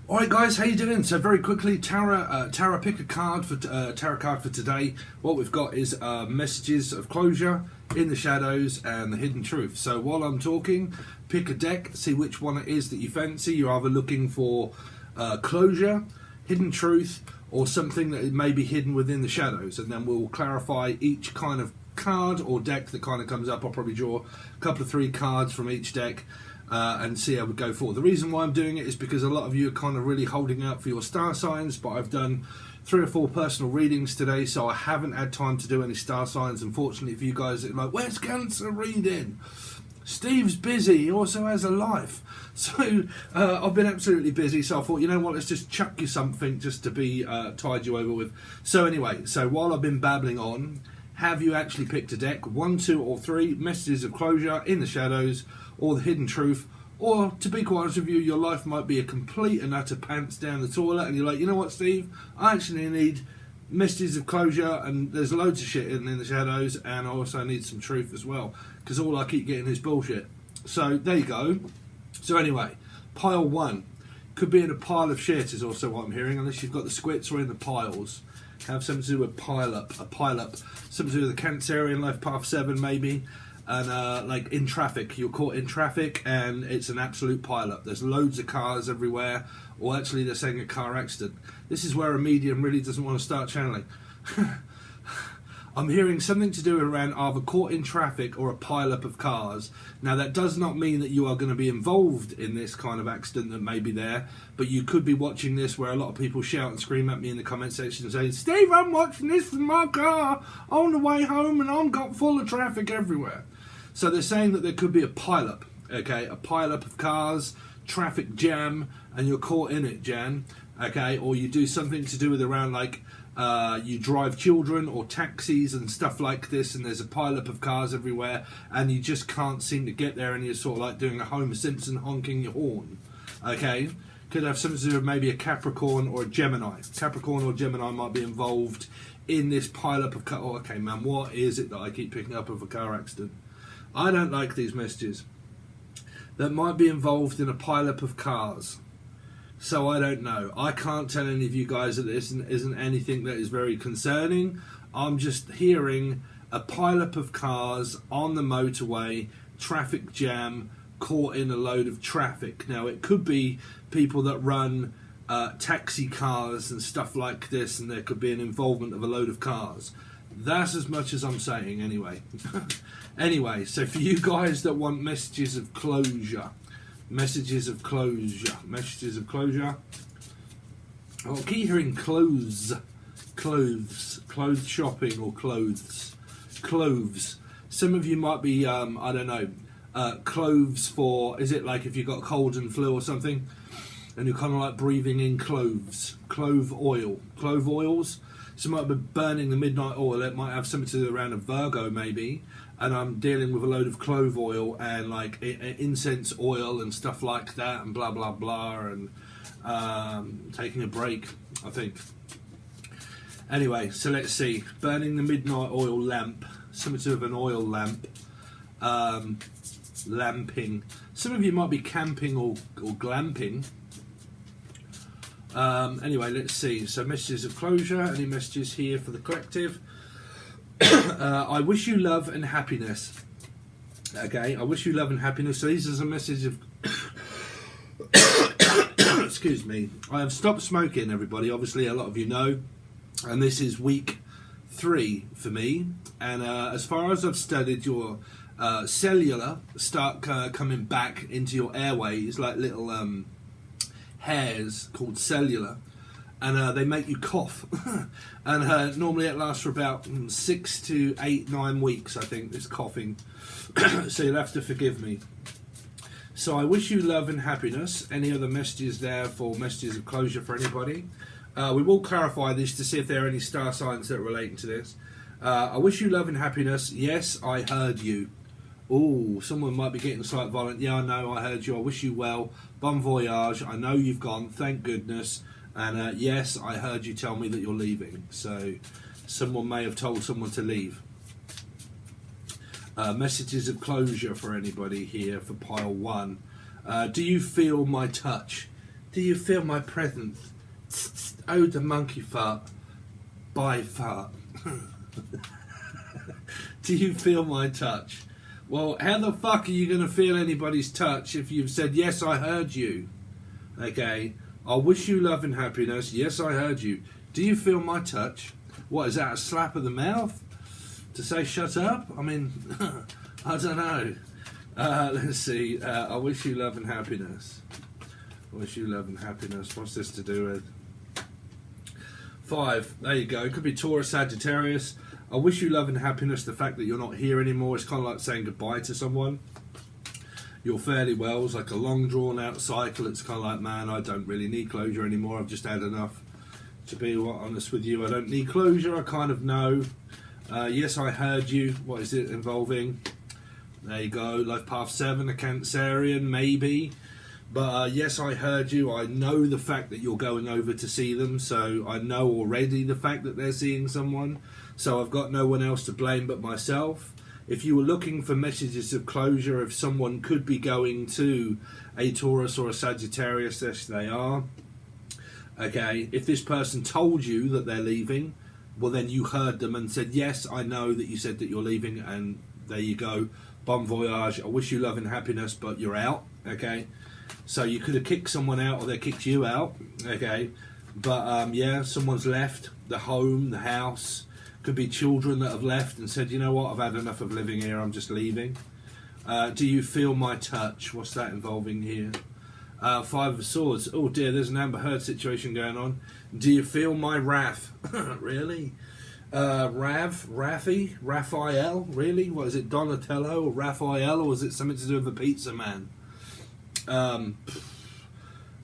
Alright guys, how you doing? So very quickly, Tara pick a card for tarot card for today. What we've got is messages of closure, in the shadows, and the hidden truth. So while I'm talking, pick a deck, see which one it is that you fancy. You're either looking for closure, hidden truth, or something that may be hidden within the shadows, and then we'll clarify each kind of card or deck that kind of comes up. I'll probably draw a couple of 3 cards from each deck and see how we go forward. The reason why I'm doing it is because a lot of you are kind of really holding out for your star signs, but I've done 3 or 4 personal readings today, so I haven't had time to do any star signs. Unfortunately for you guys that are like, where's Cancer reading? Steve's busy, he also has a life. So I've been absolutely busy, so I thought, you know what, let's just chuck you something just to be tide you over with. So anyway, so while I've been babbling on, have you actually picked a deck? 1, 2 or 3 messages of closure, in the shadows, or the hidden truth? Or to be quite honest with you, your life might be a complete and utter pants down the toilet and you're like, you know what, Steve, I actually need messages of closure, and there's loads of shit in the shadows, and I also need some truth as well, because all I keep getting is bullshit. So there you go. So anyway, pile 1 could be in a pile of shit is also what I'm hearing, unless you've got the squits or in the piles. Have something to do with a pile up, something to do with the Cancerian life path 7 maybe. And like in traffic, you're caught in traffic and it's an absolute pile-up. There's loads of cars everywhere, or actually they're saying a car accident. This is where a medium really doesn't want to start channeling. I'm hearing something to do around either caught in traffic or a pile-up of cars. Now that does not mean that you are going to be involved in this kind of accident that may be there, but you could be watching this where a lot of people shout and scream at me in the comment section saying, Steve, I'm watching this from my car on the way home and I'm got full of traffic everywhere. So they're saying that there could be a pile-up, okay, a pile-up of cars, traffic jam, and you're caught in it, Jan, okay, or you do something to do with around like you drive children or taxis and stuff like this, and there's a pile-up of cars everywhere, and you just can't seem to get there, and you're sort of like doing a Homer Simpson honking your horn, okay. Could have something to do with maybe a Capricorn or a Gemini. Capricorn or Gemini might be involved in this pile-up of cars. Oh, okay, man, what is it that I keep picking up of a car accident? I don't like these messages. That might be involved in a pile-up of cars. So I don't know. I can't tell any of you guys that this isn't anything that is very concerning. I'm just hearing a pile-up of cars on the motorway, traffic jam, caught in a load of traffic. Now it could be people that run taxi cars and stuff like this, and there could be an involvement of a load of cars. That's as much as I'm saying anyway. Anyway, so for you guys that want messages of closure, I'll keep hearing clothes shopping, or cloves. Some of you might be, I don't know, cloves for, is it like if you've got cold and flu or something, and you're kind of like breathing in cloves, clove oils. So might be burning the midnight oil. It might have something to do around a Virgo maybe, and I'm dealing with a load of clove oil and like incense oil and stuff like that, and blah blah blah, and taking a break, I think. Anyway, so let's see. Burning the midnight oil lamp, something to do with an oil lamp, lamping. Some of you might be camping or glamping. Anyway, let's see. So messages of closure. Any messages here for the collective? I wish you love and happiness. Okay, I wish you love and happiness. So these are some messages of excuse me. I have stopped smoking, everybody. Obviously a lot of you know, and this is week 3 for me, and as far as I've studied, your cellular start coming back into your airways like little hairs called cellular, and they make you cough. And normally it lasts for about 6 to 8, 9 weeks, I think, this coughing. So you'll have to forgive me. So I wish you love and happiness. Any other messages there for messages of closure for anybody? We will clarify this to see if there are any star signs that are relating to this. I wish you love and happiness. Yes, I heard you. Oh, someone might be getting slightly violent. Yeah, I know, I heard you. I wish you well. Bon voyage. I know you've gone, thank goodness. And yes, I heard you tell me that you're leaving. So someone may have told someone to leave. Messages of closure for anybody here for pile 1. Do you feel my touch? Do you feel my presence? Oh, the monkey fart. By fart. Do you feel my touch? Well, how the fuck are you going to feel anybody's touch if you've said, yes, I heard you? Okay. I wish you love and happiness. Yes, I heard you. Do you feel my touch? What, is that a slap of the mouth? To say shut up? I mean, I don't know. Let's see. I wish you love and happiness. I wish you love and happiness. What's this to do with? 5. There you go. It could be Taurus, Sagittarius. I wish you love and happiness. The fact that you're not here anymore is kind of like saying goodbye to someone. You're fairly well. It's like a long drawn out cycle. It's kind of like, man, I don't really need closure anymore. I've just had enough. To be honest with you, I don't need closure. I kind of know. Yes, I heard you. What is it involving? There you go. Life path 7, a Cancerian, maybe. But yes, I heard you. I know the fact that you're going over to see them. So I know already the fact that they're seeing someone. So I've got no one else to blame but myself. If you were looking for messages of closure, if someone could be going to a Taurus or a Sagittarius, yes, they are. Okay, if this person told you that they're leaving, well, then you heard them and said, yes, I know that you said that you're leaving, and there you go. Bon voyage. I wish you love and happiness, but you're out. Okay, so you could have kicked someone out or they kicked you out. Okay, but yeah, someone's left the home, the house. Could be children that have left and said, you know what, I've had enough of living here, I'm just leaving. Do you feel my touch? What's that involving here? 5 of Swords. Oh dear, there's an Amber Heard situation going on. Do you feel my wrath? Really? Raphael? Really? What is it, Donatello or Raphael, or was it something to do with the pizza man?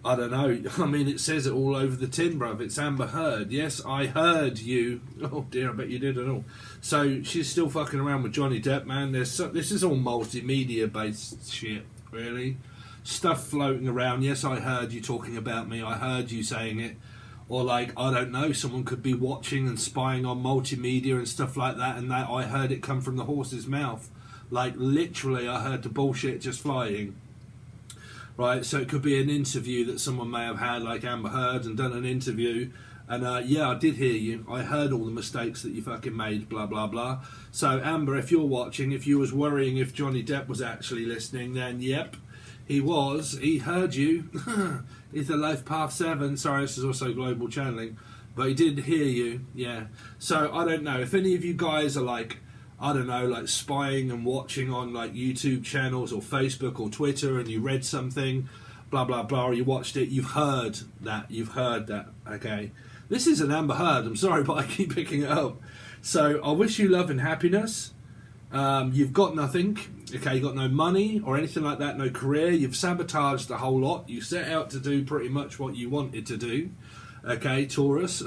I don't know. I mean, it says it all over the tin, bruv. It's Amber Heard. Yes, I heard you. Oh dear, I bet you did and all. So she's still fucking around with Johnny Depp, man. This is all multimedia based shit, really. Stuff floating around. Yes, I heard you talking about me. I heard you saying it. Or like, I don't know, someone could be watching and spying on multimedia and stuff like that, and that I heard it come from the horse's mouth. Like, literally, I heard the bullshit just flying. Right, so it could be an interview that someone may have had, like Amber Heard, and done an interview. And yeah, I did hear you. I heard all the mistakes that you fucking made, blah, blah, blah. So, Amber, if you're watching, if you was worrying if Johnny Depp was actually listening, then yep, he was. He heard you. He's the Life Path 7. Sorry, this is also global channeling. But he did hear you, yeah. So, I don't know. If any of you guys are like, I don't know, like spying and watching on like YouTube channels or Facebook or Twitter, and you read something, blah, blah, blah, or you watched it, you've heard that, okay? This is an Amber Heard, I'm sorry, but I keep picking it up. So, I wish you love and happiness. You've got nothing, okay? You've got no money or anything like that, no career. You've sabotaged the whole lot. You set out to do pretty much what you wanted to do, okay, Taurus?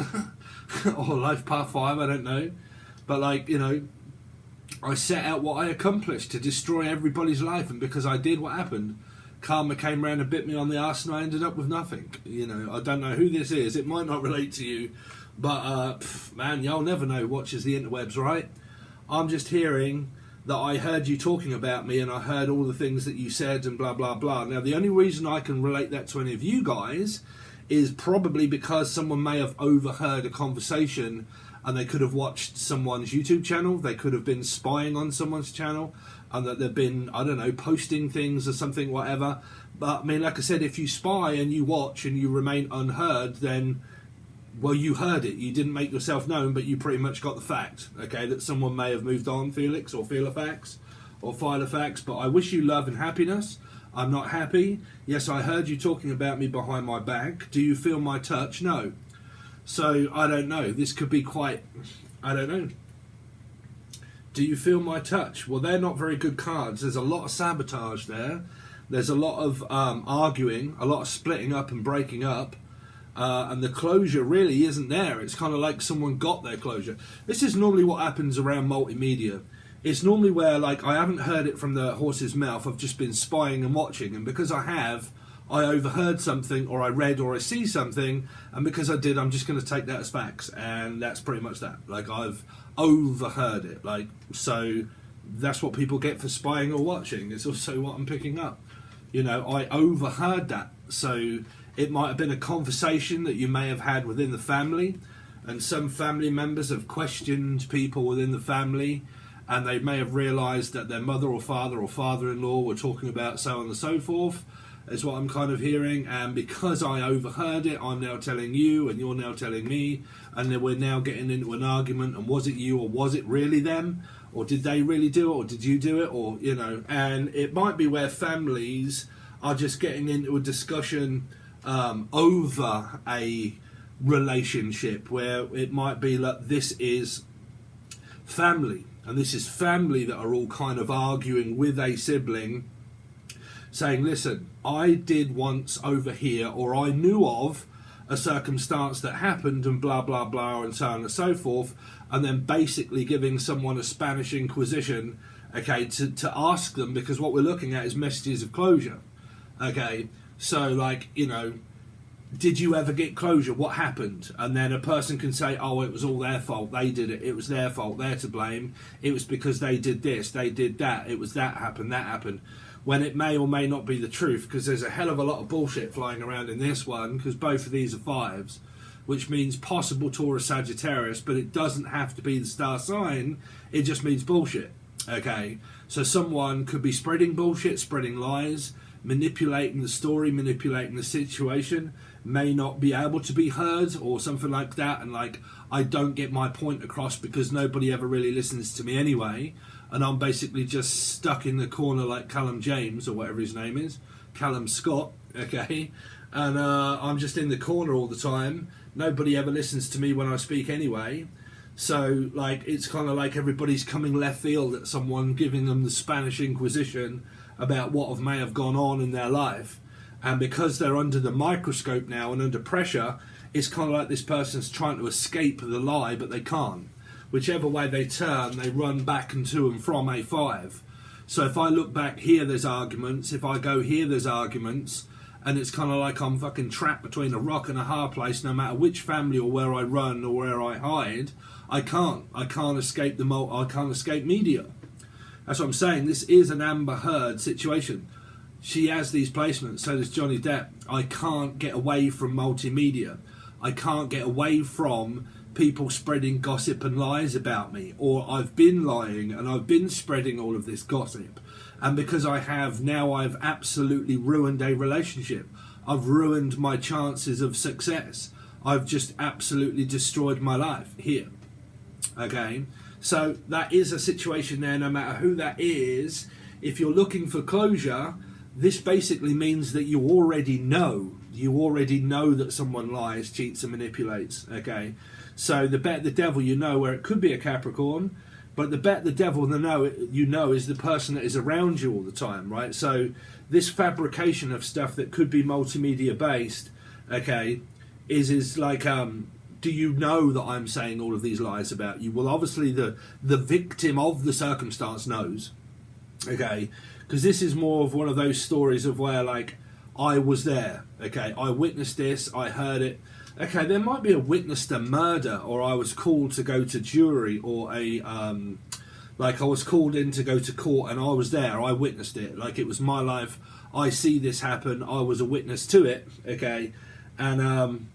Or Life Path 5, I don't know. But like, you know, I set out what I accomplished to destroy everybody's life, and because I did, what happened? Karma came round and bit me on the arse, and I ended up with nothing. You know, I don't know who this is. It might not relate to you, but man, you'll never know. Watches the interwebs, right? I'm just hearing that I heard you talking about me, and I heard all the things that you said, and blah blah blah. Now, the only reason I can relate that to any of you guys is probably because someone may have overheard a conversation. And they could have watched someone's YouTube channel. They could have been spying on someone's channel. And that they've been, I don't know, posting things or something, whatever. But, I mean, like I said, if you spy and you watch and you remain unheard, then, well, you heard it. You didn't make yourself known, but you pretty much got the fact, okay, that someone may have moved on, Felix, or Filofax, or Filofax. But I wish you love and happiness. I'm not happy. Yes, I heard you talking about me behind my back. Do you feel my touch? No. So, I don't know. This could be quite, I don't know. Do you feel my touch? Well, they're not very good cards. There's a lot of sabotage there. There's a lot of arguing, a lot of splitting up and breaking up. And the closure really isn't there. It's kind of like someone got their closure. This is normally what happens around multimedia. It's normally where, like, I haven't heard it from the horse's mouth. I've just been spying and watching. And because I have, I overheard something, or I read, or I see something, and because I did, I'm just going to take that as facts, and that's pretty much that. Like, I've overheard it, like, so that's what people get for spying or watching. It's also what I'm picking up. You know, I overheard that, so It might have been a conversation that you may have had within the family, and some family members have questioned people within the family, and they may have realised that their mother or father-in-law were talking about so on and so forth, is what I'm kind of hearing. And because I overheard it, I'm now telling you, and you're now telling me, and then we're now getting into an argument, and was it you, or was it really them? Or did they really do it, or did you do it? Or, you know, and it might be where families are just getting into a discussion over a relationship, where it might be like this is family, and this is family that are all kind of arguing with a sibling, saying, listen, I did once over here, or I knew of a circumstance that happened, and blah blah blah, and so on and so forth, and then basically giving someone a Spanish Inquisition, okay, to ask them, because what we're looking at is messages of closure. Okay, so like, you know, did you ever get closure? What happened? And then a person can say, oh, it was all their fault, they did it, it was their fault, they're to blame, it was because they did this, they did that, it was that happened, when it may or may not be the truth, because there's a hell of a lot of bullshit flying around in this one, because both of these are 5s, which means possible Taurus Sagittarius, but it doesn't have to be the star sign, it just means bullshit. Okay, so someone could be spreading bullshit, spreading lies, manipulating the story, manipulating the situation, may not be able to be heard or something like that, and like, I don't get my point across because nobody ever really listens to me anyway, and I'm basically just stuck in the corner like Callum James, or whatever his name is, Callum Scott, okay, and I'm just in the corner all the time, nobody ever listens to me when I speak anyway. So like, it's kind of like everybody's coming left field at someone, giving them the Spanish Inquisition about what may have gone on in their life. And because they're under the microscope now and under pressure, it's kind of like this person's trying to escape the lie, but they can't. Whichever way they turn, they run back and to and from a 5. So if I look back here, there's arguments. If I go here, there's arguments. And it's kind of like I'm fucking trapped between a rock and a hard place. No matter which family or where I run or where I hide, I can't escape I can't escape media. That's what I'm saying. This is an Amber Heard situation. She has these placements, so does Johnny Depp. I can't get away from multimedia. I can't get away from people spreading gossip and lies about me. Or I've been lying and I've been spreading all of this gossip. And because I have, now I've absolutely ruined a relationship. I've ruined my chances of success. I've just absolutely destroyed my life here. Okay? So that is a situation there, no matter who that is. If you're looking for closure, this basically means that you already know that someone lies, cheats and manipulates. Okay, so the bet the devil, you know, where it could be a Capricorn, but the bet the devil is the person that is around you all the time, right? So this fabrication of stuff that could be multimedia based, okay, is like, do you know that I'm saying all of these lies about you? Well, obviously the victim of the circumstance knows, okay, because this is more of one of those stories of where, like, I was there, okay, I witnessed this, I heard it, okay, there might be a witness to murder, or I was called to go to jury, or like I was called in to go to court and I was there, I witnessed it, like it was my life, I see this happen, I was a witness to it, okay, and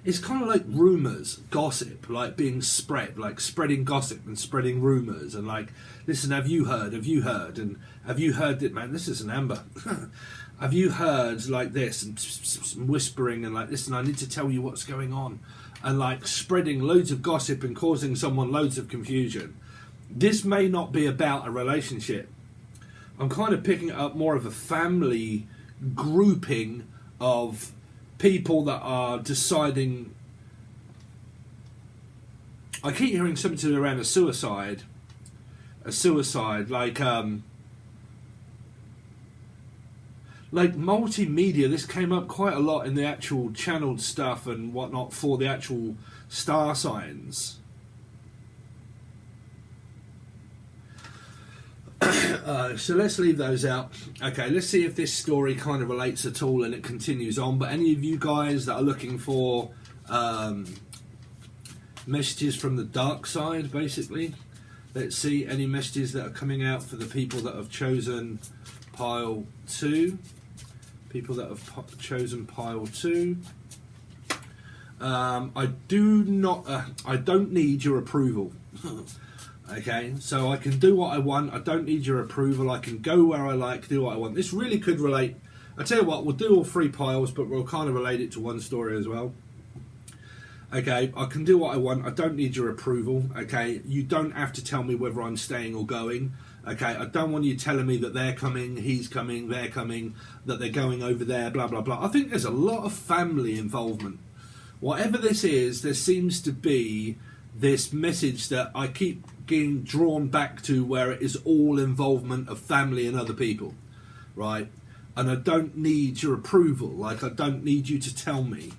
it's kind of like rumours, gossip, like being spread, like spreading gossip and spreading rumours, and like, listen, have you heard, and have you heard that, man, this is an Amber, have you heard like this, and whispering, and like, listen, I need to tell you what's going on, and like spreading loads of gossip and causing someone loads of confusion. This may not be about a relationship. I'm kind of picking it up more of a family grouping of people that are deciding. I keep hearing something around a suicide, like multimedia. This came up quite a lot in the actual channeled stuff and whatnot for the actual star signs. So let's leave those out. Okay, let's see if this story kind of relates at all and it continues on. But any of you guys that are looking for messages from the dark side, basically, let's see any messages that are coming out for the people that have chosen pile 2. People that have chosen pile 2. I don't need your approval. Okay, so I can do what I want. I don't need your approval. I can go where I like, do what I want. This really could relate. I tell you what, we'll do all 3 piles, but we'll kind of relate it to one story as well. Okay, I can do what I want. I don't need your approval. Okay, you don't have to tell me whether I'm staying or going. Okay, I don't want you telling me that they're coming, he's coming, they're coming, that they're going over there, blah, blah, blah. I think there's a lot of family involvement. Whatever this is, there seems to be this message that I keep getting drawn back to, where it is all involvement of family and other people, right? And I don't need your approval. Like, I don't need you to tell me.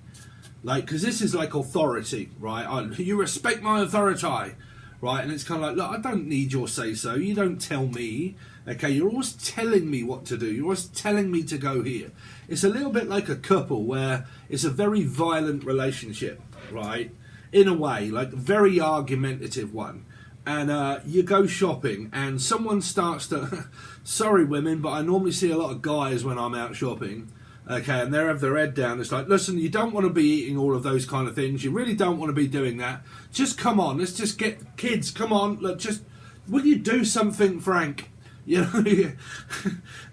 Like, because this is like authority, right? You respect my authority. Right, and it's kind of like, look, I don't need your say-so. You don't tell me. Okay, you're always telling me what to do. You're always telling me to go here. It's a little bit like a couple where it's a very violent relationship, right? In a way, like a very argumentative one. And you go shopping and someone starts to... Sorry, women, but I normally see a lot of guys when I'm out shopping. Okay, and they have their head down. It's like, listen, you don't want to be eating all of those kind of things. You really don't want to be doing that. Just come on. Let's just get kids. Come on. Look, just will you do something, Frank? You know,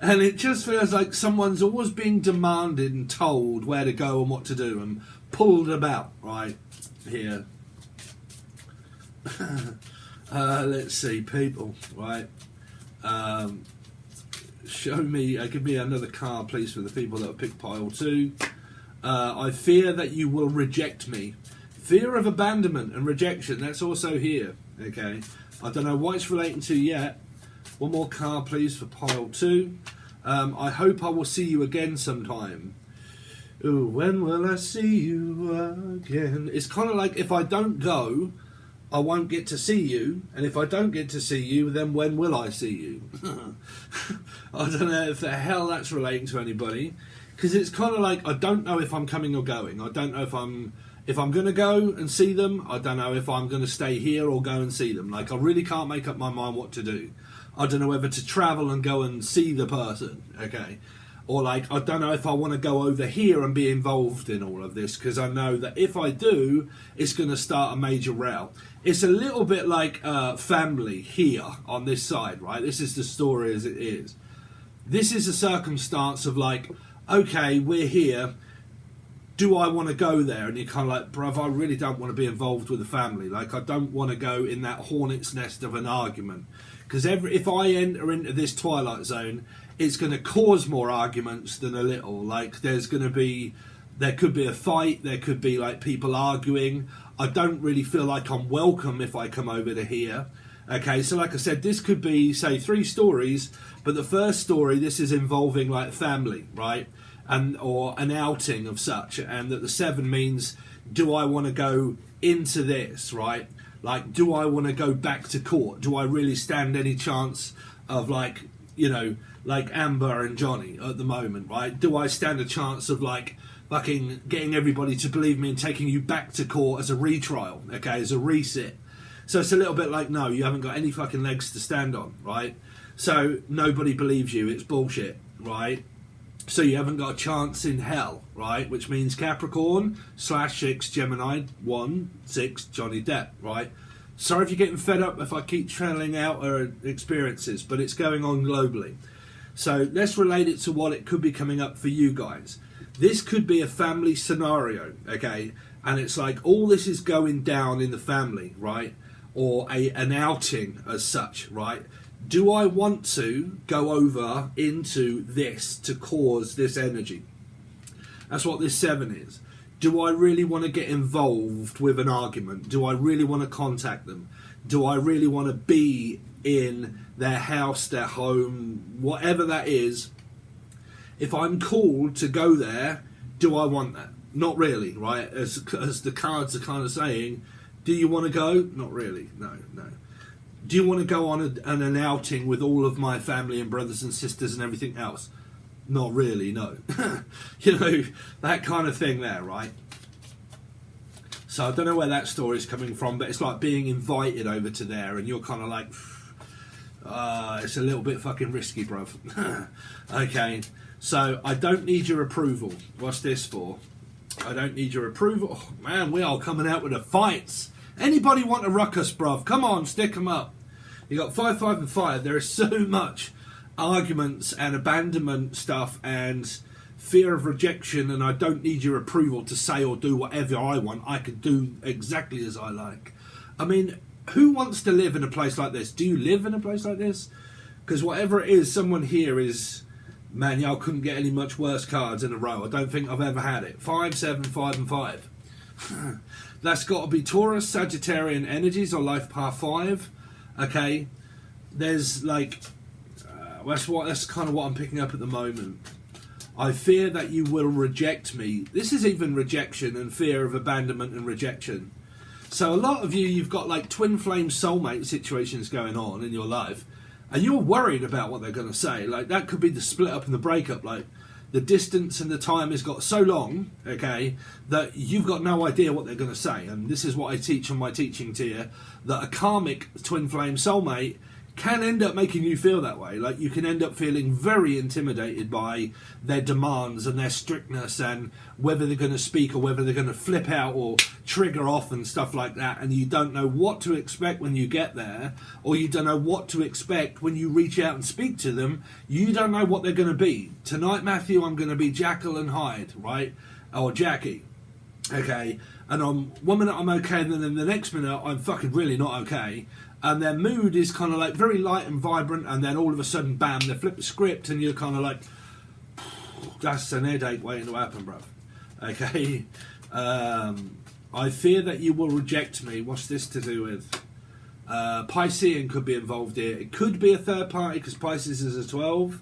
and it just feels like someone's always being demanded and told where to go and what to do and pulled about right here. Let's see, people. Right. Show me, give me another card, please, for the people that have picked pile 2. I fear that you will reject me. Fear of abandonment and rejection, that's also here. Okay, I don't know what it's relating to yet. One more card, please, for pile 2. I hope I will see you again sometime. Ooh, when will I see you again? It's kind of like, if I don't go, I won't get to see you, and if I don't get to see you, then when will I see you? I don't know if the hell that's relating to anybody, because it's kind of like, I don't know if I'm coming or going. I don't know if I'm going to go and see them. I don't know if I'm going to stay here or go and see them. Like, I really can't make up my mind what to do. I don't know whether to travel and go and see the person, okay? Or like, I don't know if I want to go over here and be involved in all of this, because I know that if I do, it's going to start a major row. It's a little bit like family here on this side, right? This is the story as it is. This is a circumstance of like, okay, we're here. Do I want to go there? And you're kind of like, bruv, I really don't want to be involved with the family. Like, I don't want to go in that hornet's nest of an argument. Because if I enter into this twilight zone, it's going to cause more arguments than a little. Like, there could be a fight, there could be like people arguing. I don't really feel like I'm welcome if I come over to here. Okay, so like I said, this could be, say, 3 stories, but the first story, this is involving like family, right? Or an outing of such, and that the 7 means, do I want to go into this, right? Like, do I want to go back to court? Do I really stand any chance of, like, you know, like Amber and Johnny at the moment, right? Do I stand a chance of, like, fucking getting everybody to believe me and taking you back to court as a retrial, okay, as a resit? So it's a little bit like, no, you haven't got any fucking legs to stand on, right? So nobody believes you, it's bullshit, right? So you haven't got a chance in hell, right? Which means Capricorn /6 Gemini 1/6 Johnny Depp, right? Sorry if you're getting fed up if I keep trailing out our experiences, but it's going on globally. So let's relate it to what it could be coming up for you guys. This could be a family scenario, okay? And it's like all this is going down in the family, right? Or an outing as such, right? Do I want to go over into this to cause this energy? That's what this 7 is. Do I really want to get involved with an argument? Do I really want to contact them? Do I really want to be in their house, their home, whatever that is? If I'm called to go there, do I want that? Not really, right? As the cards are kind of saying, do you want to go? Not really, no. Do you want to go on an outing with all of my family and brothers and sisters and everything else? Not really, no. You know, that kind of thing there, right? So I don't know where that story is coming from, but it's like being invited over to there and you're kind of like, it's a little bit fucking risky, bruv. Okay, So I don't need your approval. What's this for? I don't need your approval. Oh, man, we are coming out with the fights. Anybody want a ruckus, bruv? Come on, stick them up. You got 5, 5 and 5. There is so much arguments and abandonment stuff and fear of rejection, and I don't need your approval to say or do whatever I want. I can do exactly as I like. I mean, who wants to live in a place like this? Do you live in a place like this? Because whatever it is, someone here is... Man, y'all couldn't get any much worse cards in a row. I don't think I've ever had it. 5, 7, 5 and 5. That's got to be Taurus, Sagittarian energies or life path 5. Okay. There's like... that's kind of what I'm picking up at the moment. I fear that you will reject me. This is even rejection and fear of abandonment and rejection. So a lot of you, you've got like twin flame soulmate situations going on in your life. And you're worried about what they're going to say. Like, that could be the split up and the breakup. Like, the distance and the time has got so long, okay, that you've got no idea what they're going to say. And this is what I teach on my teaching tier, that a karmic twin flame soulmate can end up making you feel that way. Like, you can end up feeling very intimidated by their demands and their strictness and whether they're going to speak or whether they're going to flip out or trigger off and stuff like that, and you don't know what to expect when you get there, or you don't know what to expect when you reach out and speak to them. You don't know what they're going to be. Tonight, Matthew, I'm going to be Jekyll and Hyde, right? Or Jackie, okay? And one minute I'm okay, and then in the next minute I'm fucking really not okay. And their mood is kind of like very light and vibrant, and then all of a sudden, bam, they flip the script, and you're kind of like, that's an headache waiting to happen, bro. Okay? I fear that you will reject me. What's this to do with? Piscean could be involved here. It could be a third party, because Pisces is a 12.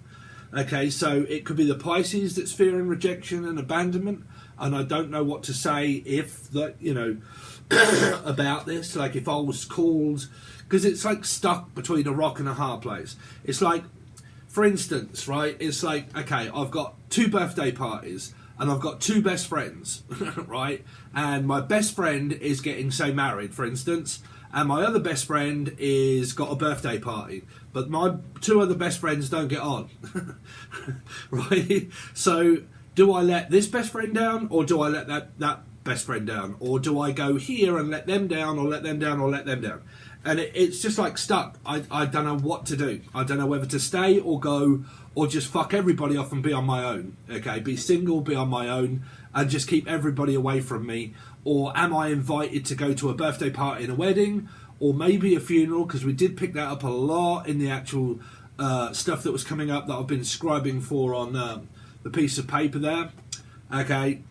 Okay, so it could be the Pisces that's fearing rejection and abandonment, and I don't know what to say if, about this. Like, if I was called... Because it's like stuck between a rock and a hard place. It's like, for instance, right? It's like, okay, I've got 2 birthday parties and I've got 2 best friends, right? And my best friend is getting, say, married, for instance, and my other best friend is got a birthday party, but my 2 other best friends don't get on, right? So do I let this best friend down, or do I let that best friend down, or do I go here and let them down, or let them down, or let them down? And it's just like stuck. I don't know what to do. I don't know whether to stay or go, or just fuck everybody off and be on my own. Okay, be single, be on my own, and just keep everybody away from me. Or am I invited to go to a birthday party and a wedding, or maybe a funeral? Because we did pick that up a lot in the actual stuff that was coming up that I've been scribing for on the piece of paper there. Okay,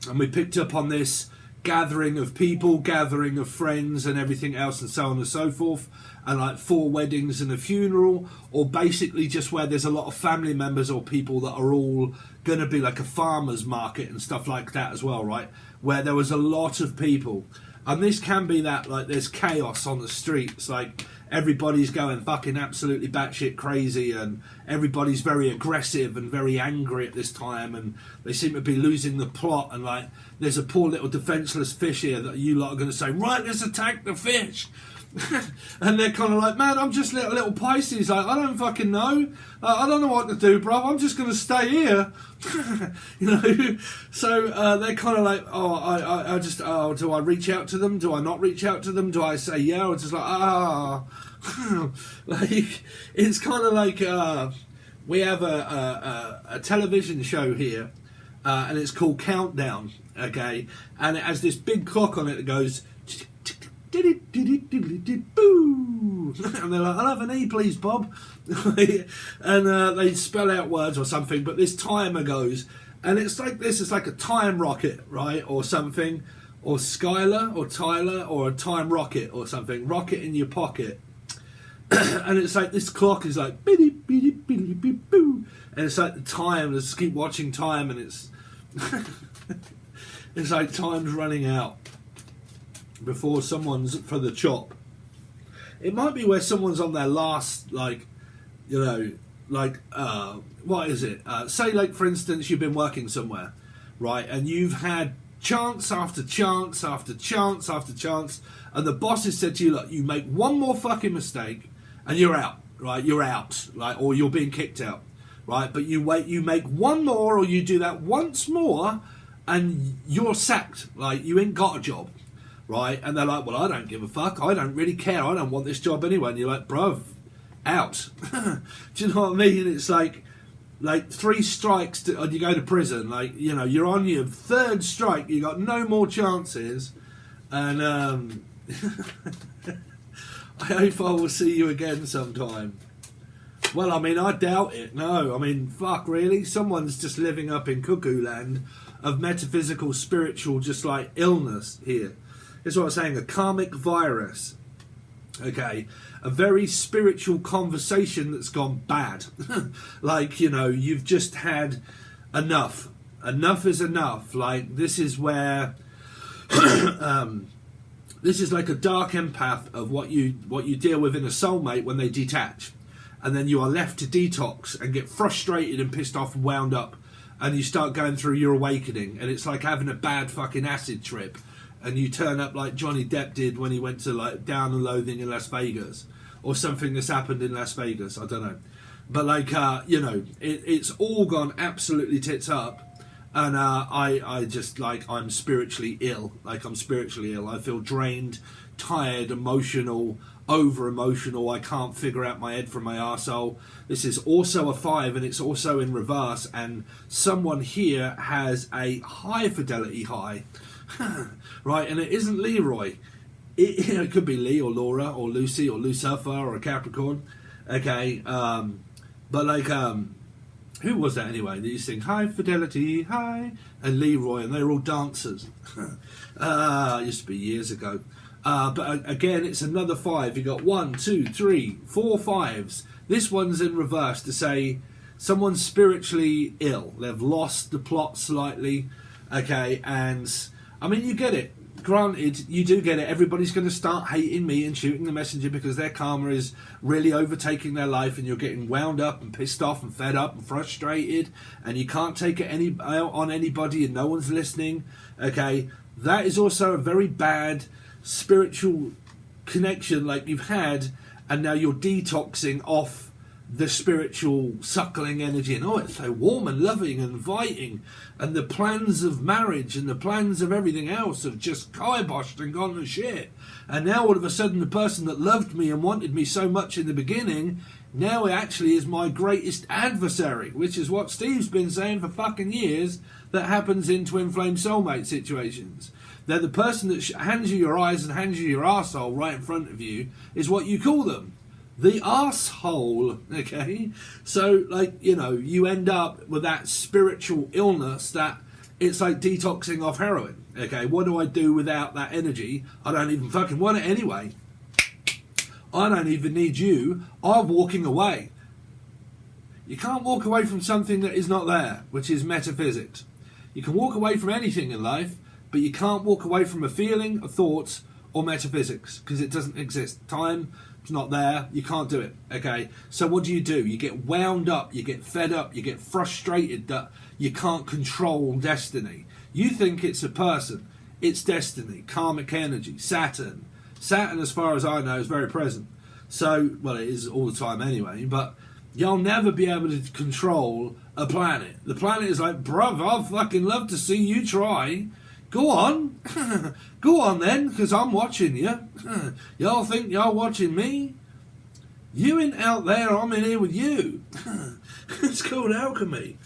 and we picked up on this gathering of people, gathering of friends and everything else and so on and so forth, and like 4 weddings and a funeral, or basically just where there's a lot of family members or people that are all going to be like a farmer's market and stuff like that as well, right? Where there was a lot of people. And this can be that, like, there's chaos on the streets, like everybody's going fucking absolutely batshit crazy, and everybody's very aggressive and very angry at this time, and they seem to be losing the plot, and like there's a poor little defenceless fish here that you lot are going to say, right, let's attack the fish. And they're kind of like, man, I'm just little Pisces, like, I don't fucking know, I don't know what to do, bro, I'm just going to stay here. So they're kind of like, I just, do I reach out to them, do I not reach out to them, do I say yeah, or just like, like, it's kind of like, we have a television show here, and it's called Countdown, okay, and it has this big clock on it that goes boo, and they're like, I'll have an E please, Bob. And they spell out words or something, but this timer goes, and it's like this, it's like a time rocket, right, or something, or Skylar or Tyler, or a time rocket or something, rocket in your pocket. And it's like this clock is like biddy biddy biddy boo, and it's like the time, let's keep watching time, and it's it's like time's running out before someone's for the chop. It might be where someone's on their last, like, what is it? Say, like, for instance, you've been working somewhere, right, and you've had chance after chance after chance after chance, and the boss has said to you, look, you make one more fucking mistake, and you're out, right? You're out, like, or you're being kicked out, right? But you make one more, or you do that once more, and you're sacked. Like, you ain't got a job, right? And they're like, well, I don't give a fuck. I don't really care. I don't want this job anyway. And you're like, bruv, out. Do you know what I mean? It's like 3 strikes and you go to prison. Like, you know, you're on your 3rd strike. You got no more chances. And I hope I will see you again sometime. Well, I mean, I doubt it. No, I mean, fuck, really? Someone's just living up in cuckoo land of metaphysical, spiritual, just like illness here. It's what I'm saying, a karmic virus. Okay, a very spiritual conversation that's gone bad. Like, you know, you've just had enough. Enough is enough. Like, this is where this is like a dark empath of what you deal with in a soulmate when they detach, and then you are left to detox and get frustrated and pissed off and wound up, and you start going through your awakening, and it's like having a bad fucking acid trip. And you turn up like Johnny Depp did when he went to like Down and Loathing in Las Vegas, or something that's happened in Las Vegas. I don't know, but like you know, it's all gone absolutely tits up, and I just like I'm spiritually ill. Like I'm spiritually ill. I feel drained, tired, emotional, over emotional. I can't figure out my head from my arsehole. This is also a 5, and it's also in reverse. And someone here has a high fidelity high. Right, and it isn't Leroy. It could be Lee or Laura or Lucy or Lucifer or a Capricorn. Okay, but like, who was that anyway? They sing high fidelity, high, and Leroy, and they're all dancers. It used to be years ago. But again, it's another 5. You got 1, 2, 3, 4 5s. This one's in reverse to say someone's spiritually ill. They've lost the plot slightly. Okay, and I mean, you get it. Granted, you do get it. Everybody's going to start hating me and shooting the messenger because their karma is really overtaking their life, and you're getting wound up and pissed off and fed up and frustrated, and you can't take it on anybody, and no one's listening. Okay, that is also a very bad spiritual connection like you've had, and now you're detoxing off the spiritual suckling energy, and it's so warm and loving and inviting, and the plans of marriage and the plans of everything else have just kiboshed and gone to shit. And now all of a sudden the person that loved me and wanted me so much in the beginning now actually is my greatest adversary, which is what Steve's been saying for fucking years that happens in twin flame soulmate situations. They're the person that hands you your eyes and hands you your arsehole right in front of you is what you call them. The arsehole, okay? So, like, you know, you end up with that spiritual illness that it's like detoxing off heroin, okay? What do I do without that energy? I don't even fucking want it anyway. I don't even need you. I'm walking away. You can't walk away from something that is not there, which is metaphysics. You can walk away from anything in life, but you can't walk away from a feeling, a thought, or metaphysics, because it doesn't exist. Time, it's not there, you can't do it, okay? So what do? You get wound up, you get fed up, you get frustrated that you can't control destiny. You think it's a person, it's destiny, karmic energy, Saturn. Saturn, as far as I know, is very present. So, well, it is all the time anyway, but you'll never be able to control a planet. The planet is like, bruv, I'd fucking love to see you try. Go on. Go on then, because I'm watching you. Y'all think y'all watching me? You ain't out there, I'm in here with you. It's called alchemy.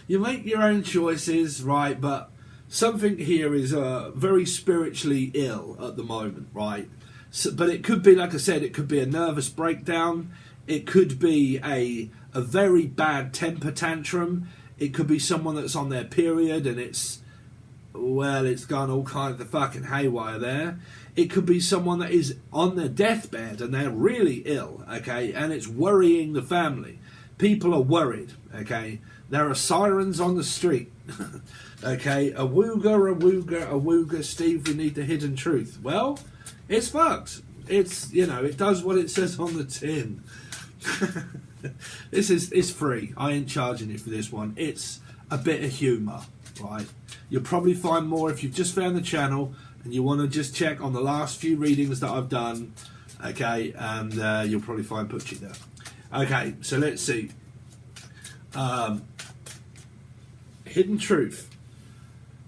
You make your own choices, right, but something here is very spiritually ill at the moment, right? So, but it could be, like I said, it could be a nervous breakdown. It could be a very bad temper tantrum. It could be someone that's on their period and it's gone all kinds of fucking haywire there. It could be someone that is on their deathbed and they're really ill, okay, and it's worrying the family. People are worried, okay. There are sirens on the street, okay. Awooga, Steve, we need the hidden truth. Well, it's fucked. It's, you know, it does what it says on the tin. It's free. I ain't charging it for this one. It's a bit of humour, right? You'll probably find more if you've just found the channel and you want to just check on the last few readings that I've done, okay? And you'll probably find Putchie there. Okay, so let's see. Hidden truth.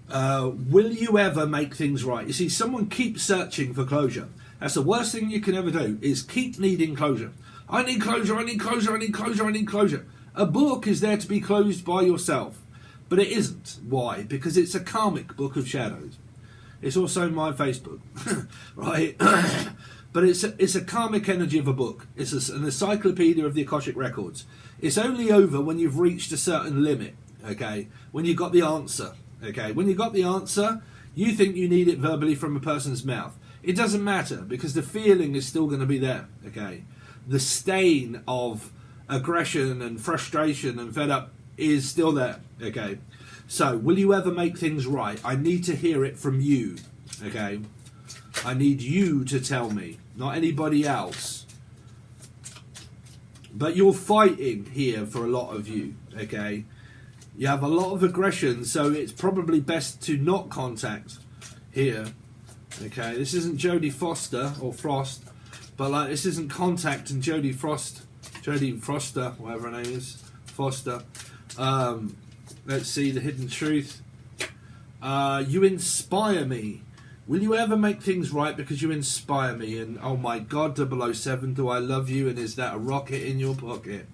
Will you ever make things right? You see, someone keeps searching for closure. That's the worst thing you can ever do, is keep needing closure. I need closure, I need closure, I need closure, I need closure. A book is there to be closed by yourself, but it isn't. Why? Because it's a karmic book of shadows. It's also my Facebook, right? But it's a karmic energy of a book. It's an encyclopedia of the Akashic Records. It's only over when you've reached a certain limit, okay? When you've got the answer, okay? When you've got the answer, you think you need it verbally from a person's mouth. It doesn't matter, because the feeling is still going to be there, okay? The stain of aggression and frustration and fed up is still there, okay? So, will you ever make things right? I need to hear it from you, okay? I need you to tell me, not anybody else. But you're fighting here for a lot of you, okay? You have a lot of aggression, so it's probably best to not contact here. Okay, this isn't Jodie Foster or Frost, but like this isn't Contact and Jodie Foster, whatever her name is, Foster. Let's see, the hidden truth. You inspire me. Will you ever make things right because you inspire me? And oh my God, 007, do I love you? And is that a rocket in your pocket?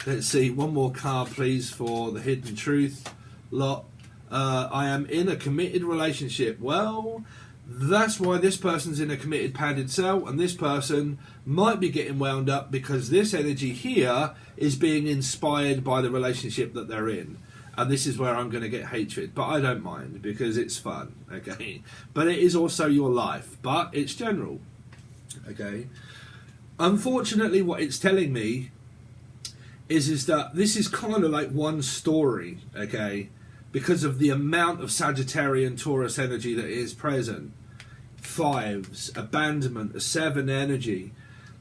Let's see, one more card, please, for the hidden truth. I am in a committed relationship. Well, that's why this person's in a committed padded cell, and this person might be getting wound up because this energy here is being inspired by the relationship that they're in. And this is where I'm going to get hatred. But I don't mind, because it's fun, okay? But it is also your life, but it's general, okay? Unfortunately, what it's telling me is that this is kind of like one story, okay? Because of the amount of Sagittarian Taurus energy that is present. 5s, abandonment, a 7 energy.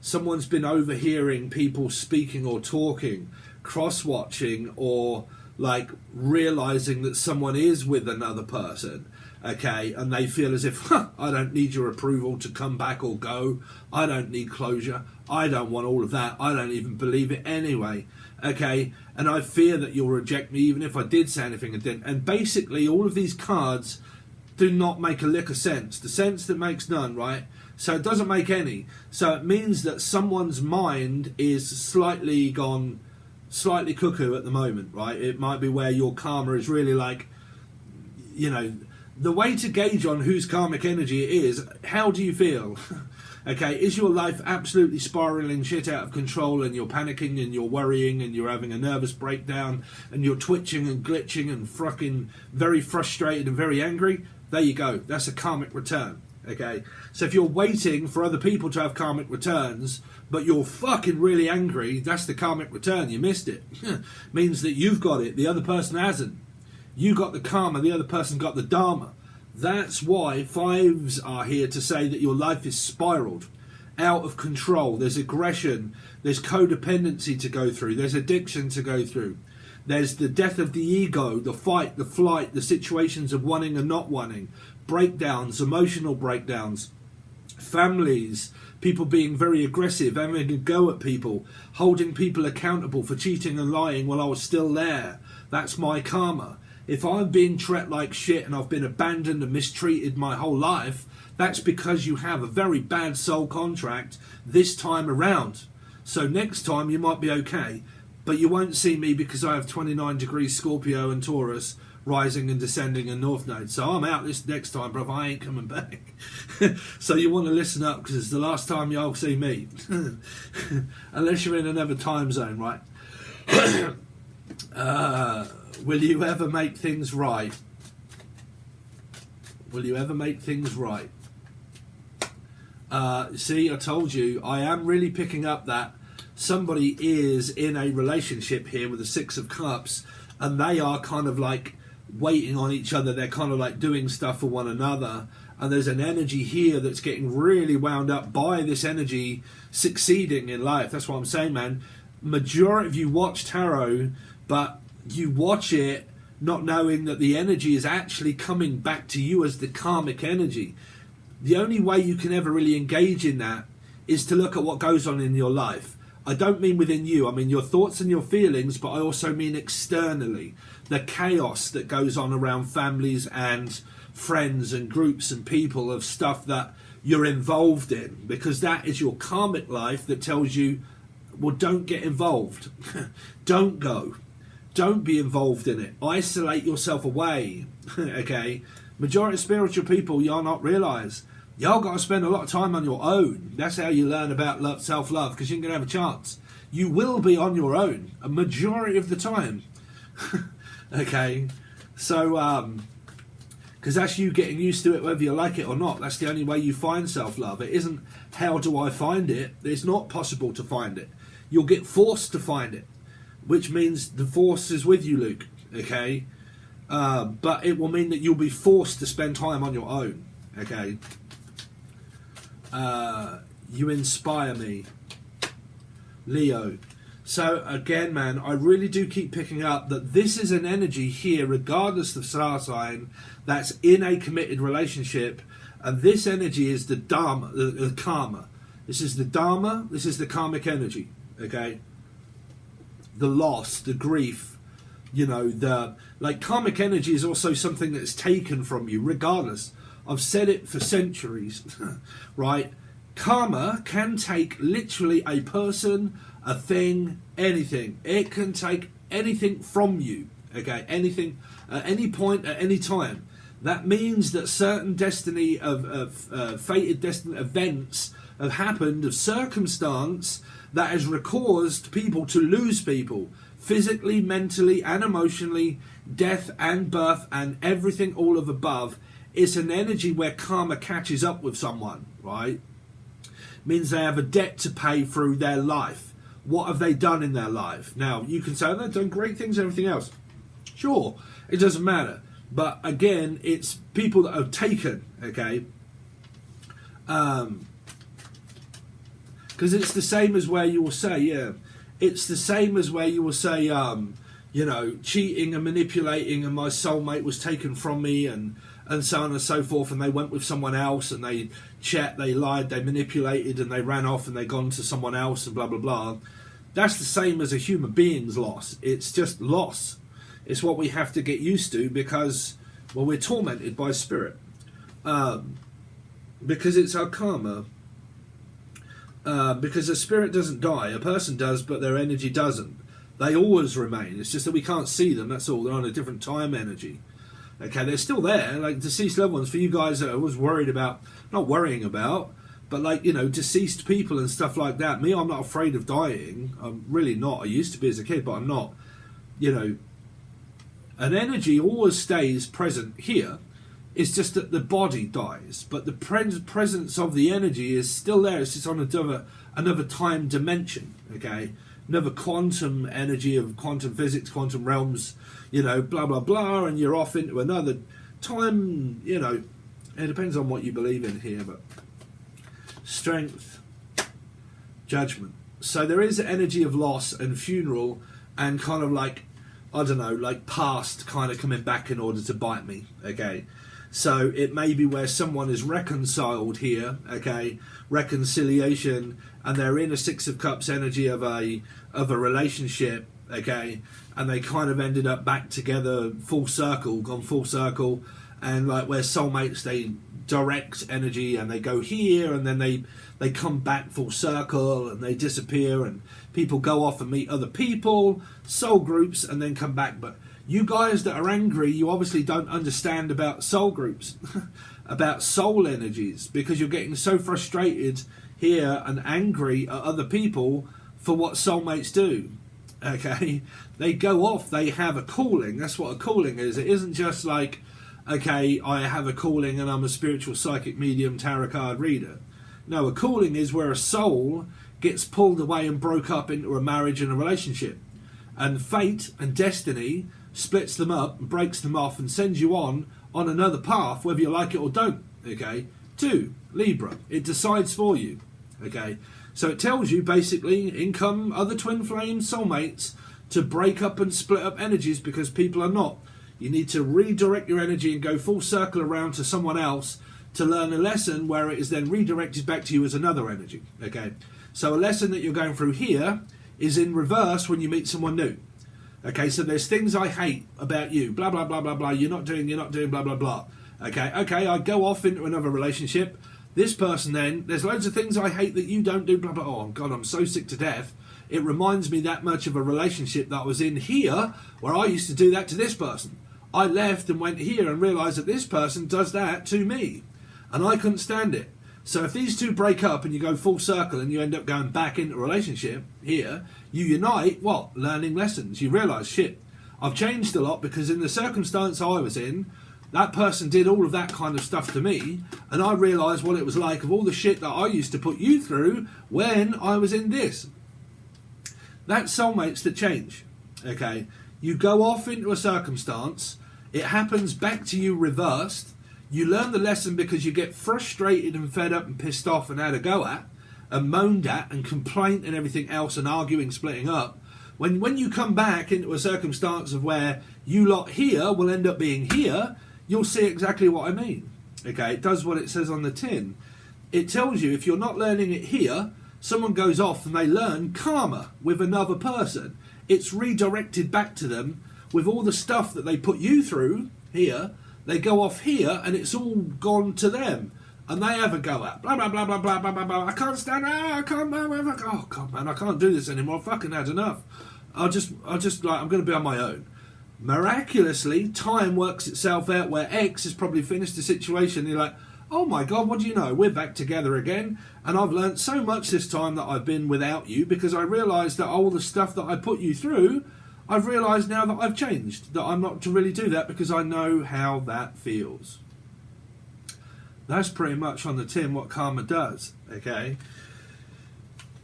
Someone's been overhearing people speaking or talking, cross-watching, or like realizing that someone is with another person, okay, and they feel as if, I don't need your approval to come back or go. I don't need closure. I don't want all of that. I don't even believe it anyway, okay, and I fear that you'll reject me even if I did say anything and didn't. And basically all of these cards do not make a lick of sense. The sense that makes none, right? So it doesn't make any. So it means that someone's mind is slightly cuckoo at the moment, right? It might be where your karma is really like, you know, the way to gauge on whose karmic energy it is, how do you feel? Okay, is your life absolutely spiraling shit out of control and you're panicking and you're worrying and you're having a nervous breakdown and you're twitching and glitching and fucking very frustrated and very angry? There you go. That's a karmic return. Okay, so if you're waiting for other people to have karmic returns, but you're fucking really angry, that's the karmic return. You missed it. Means that you've got it, the other person hasn't. You got the karma, the other person got the dharma. That's why 5s are here to say that your life is spiraled, out of control. There's aggression, there's codependency to go through, there's addiction to go through. There's the death of the ego, the fight, the flight, the situations of wanting and not wanting, breakdowns, emotional breakdowns, families, people being very aggressive, having a go at people, holding people accountable for cheating and lying while I was still there. That's my karma. If I'm being treated like shit and I've been abandoned and mistreated my whole life, that's because you have a very bad soul contract this time around. So next time you might be okay. But you won't see me because I have 29 degrees Scorpio and Taurus rising and descending and North Node. So I'm out this next time, bruv. I ain't coming back. So you want to listen up because it's the last time you'll see me. Unless you're in another time zone, right? Will you ever make things right? Will you ever make things right? See, I told you, I am really picking up that somebody is in a relationship here with the 6 of Cups, and they are kind of like waiting on each other. They're kind of like doing stuff for one another, and there's an energy here that's getting really wound up by this energy succeeding in life. That's what I'm saying, man. Majority of you watch tarot, but you watch it not knowing that the energy is actually coming back to you as the karmic energy. The only way you can ever really engage in that is to look at what goes on in your life. I don't mean within you. I mean your thoughts and your feelings, but I also mean externally. The chaos that goes on around families and friends and groups and people of stuff that you're involved in, because that is your karmic life that tells you, well, don't get involved. Don't go. Don't be involved in it. Isolate yourself away. Okay? Majority of spiritual people, y'all not realise. Y'all got to spend a lot of time on your own. That's how you learn about self-love, because you ain't going to have a chance. You will be on your own a majority of the time. Okay? So, because that's you getting used to it whether you like it or not. That's the only way you find self-love. It isn't, how do I find it? It's not possible to find it. You'll get forced to find it, which means the force is with you, Luke. Okay? But it will mean that you'll be forced to spend time on your own. Okay? You inspire me, Leo. So again, man, I really do keep picking up that this is an energy here, regardless of star sign, that's in a committed relationship, and this energy is the dharma, the karma. This is the dharma. This is the karmic energy. Okay, the loss, the grief. You know, the karmic energy is also something that's taken from you, regardless. I've said it for centuries, right? Karma can take literally a person, a thing, anything. It can take anything from you, okay? Anything, at any point, at any time. That means that certain destiny fated destiny events have happened, of circumstance that has caused people to lose people, physically, mentally, and emotionally, death and birth and everything all of above. It's an energy where karma catches up with someone, right? Means they have a debt to pay through their life. What have they done in their life? Now, you can say, oh, they've done great things and everything else. Sure, it doesn't matter. But again, it's people that have taken, okay? Because it's the same as where you will say, yeah, it's the same as where you will say, you know, cheating and manipulating and my soulmate was taken from me and so on and so forth, and they went with someone else and they they lied, they manipulated and they ran off and they gone to someone else and blah, blah, blah. That's the same as a human being's loss. It's just loss. It's what we have to get used to because, well, we're tormented by spirit. Because it's our karma. Because a spirit doesn't die. A person does, but their energy doesn't. They always remain. It's just that we can't see them, that's all. They're on a different time energy. Okay, they're still there, like deceased loved ones. For you guys that I was worried about, not worrying about, but like, you know, deceased people and stuff like that. Me, I'm not afraid of dying. I'm really not. I used to be as a kid, but I'm not. You know, an energy always stays present here. It's just that the body dies, but the presence of the energy is still there. It's just on another time dimension, okay? Another quantum energy of quantum physics, quantum realms, you know, blah, blah, blah, and you're off into another time, you know. It depends on what you believe in here, but strength, judgment. So there is energy of loss and funeral and kind of like, I don't know, like past kind of coming back in order to bite me, okay? So it may be where someone is reconciled here, okay, reconciliation, and they're in a Six of Cups energy of a relationship, okay, and they kind of ended up back together, gone full circle, and like where soulmates, they direct energy and they go here and then they come back full circle and they disappear and people go off and meet other people, soul groups, and then come back. But you guys that are angry, you obviously don't understand about soul groups, about soul energies, because you're getting so frustrated here and angry at other people for what soulmates do. Okay, they go off, they have a calling. That's what a calling is. It isn't just like, okay, I have a calling and I'm a spiritual psychic medium tarot card reader. No, a calling is where a soul gets pulled away and broke up into a marriage and a relationship, and fate and destiny splits them up and breaks them off and sends you on another path, whether you like it or don't, okay, to Libra. It decides for you, okay. So it tells you basically in come other twin flame soulmates to break up and split up energies because people are not. You need to redirect your energy and go full circle around to someone else to learn a lesson where it is then redirected back to you as another energy, okay. So a lesson that you're going through here is in reverse when you meet someone new. Okay, so there's things I hate about you, blah, blah, blah, blah, blah, you're not doing, blah, blah, blah. Okay, I go off into another relationship. This person then, there's loads of things I hate that you don't do, blah, blah, oh, God, I'm so sick to death. It reminds me that much of a relationship that I was in here, where I used to do that to this person. I left and went here and realised that this person does that to me. And I couldn't stand it. So if these two break up and you go full circle and you end up going back into a relationship here, you unite, what? Learning lessons. You realise, shit, I've changed a lot because in the circumstance I was in, that person did all of that kind of stuff to me, and I realised what it was like of all the shit that I used to put you through when I was in this. That's soulmates that change. Okay? You go off into a circumstance, it happens back to you reversed. You learn the lesson because you get frustrated and fed up and pissed off and had a go at and moaned at and complaint and everything else and arguing, splitting up. When you come back into a circumstance of where you lot here will end up being here, you'll see exactly what I mean. Okay, it does what it says on the tin. It tells you if you're not learning it here, someone goes off and they learn karma with another person. It's redirected back to them with all the stuff that they put you through here. They go off here and it's all gone to them. And they have a go at blah, blah, blah, blah, blah, blah, blah, blah. I can't stand it. I can't, oh, God, man, I can't do this anymore. I've fucking had enough. I'm going to be on my own. Miraculously, time works itself out where X has probably finished the situation. And you're like, oh my God, what do you know? We're back together again. And I've learnt so much this time that I've been without you because I realised that all the stuff that I put you through, I've realised now that I've changed, that I'm not to really do that because I know how that feels. That's pretty much on the tin what karma does, okay?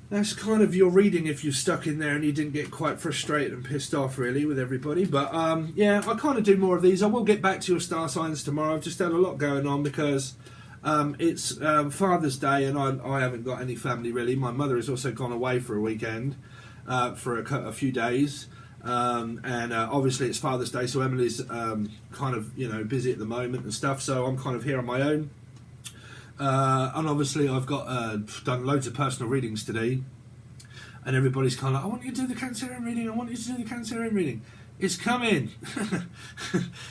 That's kind of your reading if you're stuck in there and you didn't get quite frustrated and pissed off really with everybody. But yeah, I kind of do more of these. I will get back to your star signs tomorrow. I've just had a lot going on because it's Father's Day and I haven't got any family really. My mother has also gone away for a weekend, for a few days. And obviously it's Father's Day, so Emily's kind of, busy at the moment and stuff, so I'm kind of here on my own. And obviously I've got done loads of personal readings today, and everybody's kind of like, I want you to do the Cancerian reading, I want you to do the Cancerian reading. It's coming.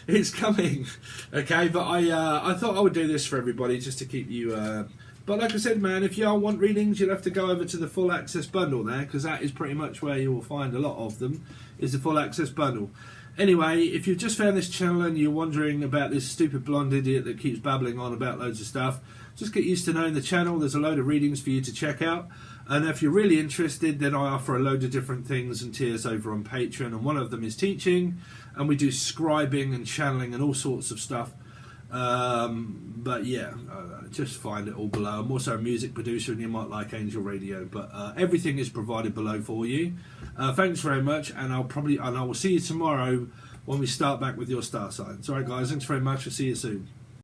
It's coming. Okay, but I thought I would do this for everybody just to keep you... But like I said, man, if you all want readings, you'll have to go over to the Full Access Bundle there, because that is pretty much where you will find a lot of them, is the Full Access Bundle. Anyway, if you've just found this channel and you're wondering about this stupid blonde idiot that keeps babbling on about loads of stuff, just get used to knowing the channel. There's a load of readings for you to check out. And if you're really interested, then I offer a load of different things and tiers over on Patreon, and one of them is teaching, and we do scribing and channeling and all sorts of stuff. But yeah, just find it all below. I'm also a music producer, and you might like Angel Radio, but everything is provided below for you. Thanks very much, and I will see you tomorrow when we start back with your star signs. Alright guys, thanks very much. I'll see you soon.